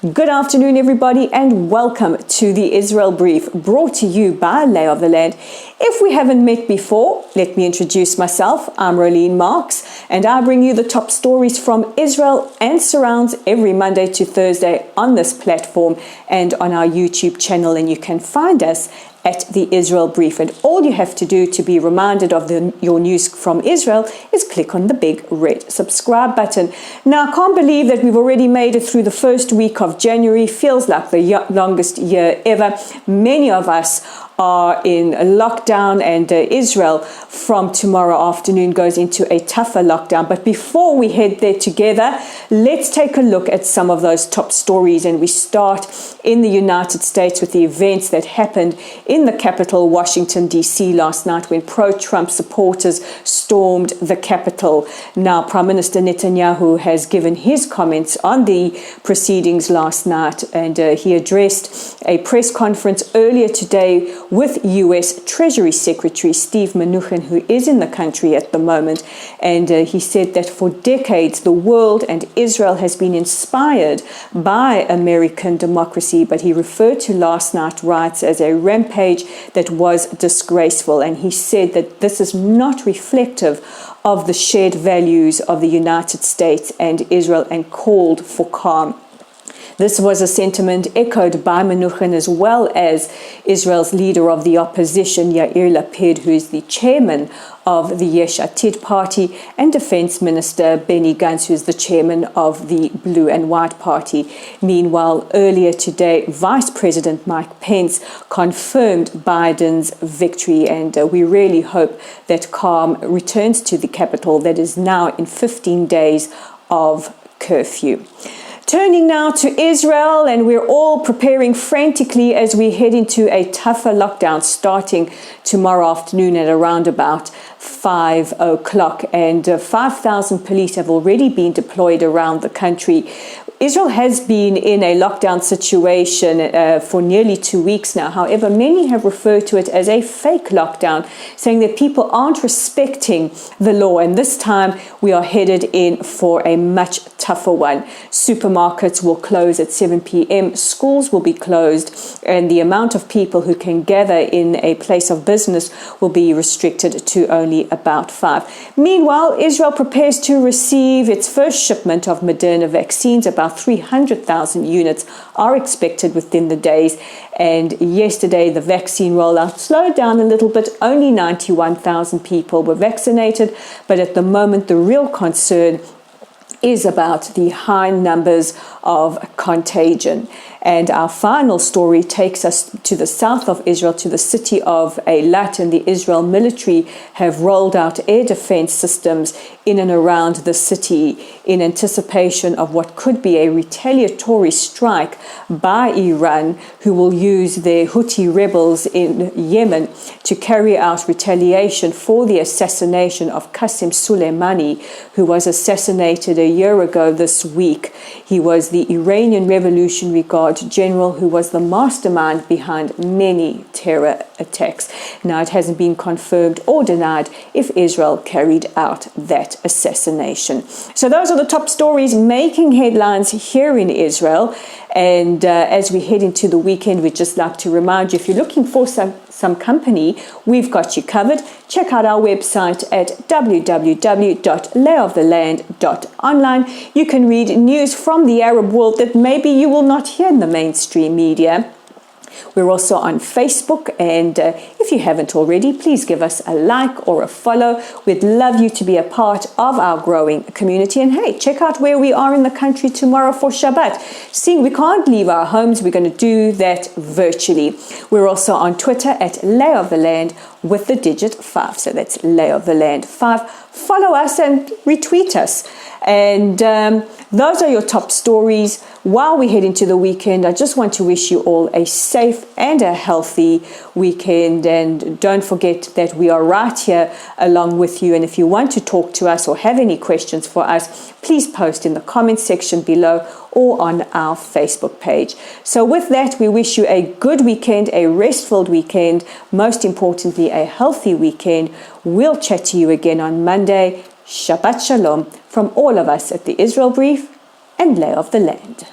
Good afternoon, everybody, and welcome to the Israel Brief, brought to you by Lay of the Land. If we haven't met before, let me introduce myself. I'm Rolene Marks, and I bring you the top stories from Israel and surrounds every Monday to Thursday on this platform and on our YouTube channel, and you can find us at the Israel Brief. And all you have to do to be reminded of your news from Israel is click on the big red subscribe button. Now, I can't believe that we've already made it through the first week of January. Feels like the longest year ever. Many of us are in lockdown, and Israel from tomorrow afternoon goes into a tougher lockdown. But before we head there together, let's take a look at some of those top stories, and we start in the United States with the events that happened in the capital, Washington, D.C. last night when pro-Trump supporters stormed the Capitol. Now, Prime Minister Netanyahu has given his comments on the proceedings last night, and he addressed a press conference earlier today with U.S. Treasury Secretary Steve Mnuchin, who is in the country at the moment. And he said that for decades, the world and Israel has been inspired by American democracy, but he referred to last night's riots as a rampage that was disgraceful. And he said that this is not reflective of the shared values of the United States and Israel, and called for calm. This was a sentiment echoed by Mnuchin, as well as Israel's leader of the opposition, Yair Lapid, who is the chairman of the Yesh Atid party, and Defense Minister Benny Gantz, who is the chairman of the Blue and White party. Meanwhile, earlier today, Vice President Mike Pence confirmed Biden's victory, and we really hope that calm returns to the capital that is now in 15 days of curfew. Turning now to Israel, and we're all preparing frantically as we head into a tougher lockdown starting tomorrow afternoon at around about 5 o'clock. And 5,000 police have already been deployed around the country. Israel has been in a lockdown situation for nearly 2 weeks now. However, many have referred to it as a fake lockdown, saying that people aren't respecting the law. And this time we are headed in for a much tougher one. Supermarkets will close at 7 p.m. Schools will be closed, and the amount of people who can gather in a place of business will be restricted to only about 5. Meanwhile, Israel prepares to receive its first shipment of Moderna vaccines. About 300,000 units are expected within the days. And yesterday, the vaccine rollout slowed down a little bit. Only 91,000 people were vaccinated. But at the moment, the real concern is about the high numbers of contagion. And our final story takes us to the south of Israel, to the city of Eilat, and the Israel military have rolled out air defense systems in and around the city in anticipation of what could be a retaliatory strike by Iran, who will use their Houthi rebels in Yemen to carry out retaliation for the assassination of Qasem Soleimani, who was assassinated a year ago this week. He was the Iranian Revolutionary Guard general who was the mastermind behind many terror attacks. Now, it hasn't been confirmed or denied if Israel carried out that assassination. So those are the top stories making headlines here in Israel. And as we head into the weekend, we'd just like to remind you, if you're looking for some company, we've got you covered. Check out our website at www.layoftheland.online. You can read news from the Arab world that maybe you will not hear in the mainstream media. We're also on Facebook, and if you haven't already, please give us a like or a follow. We'd love you to be a part of our growing community. And hey, check out where we are in the country tomorrow for Shabbat. Seeing we can't leave our homes, we're going to do that virtually. We're also on Twitter at Lay of the Land with the digit 5. So that's Lay of the Land 5. Follow us and retweet us. And those are your top stories. While we head into the weekend, I just want to wish you all a safe and a healthy weekend. And don't forget that we are right here along with you. And if you want to talk to us or have any questions for us, please post in the comments section below or on our Facebook page. So with that, we wish you a good weekend, a restful weekend, most importantly, a healthy weekend. We'll chat to you again on Monday. Shabbat Shalom from all of us at the Israel Brief and Lay of the Land.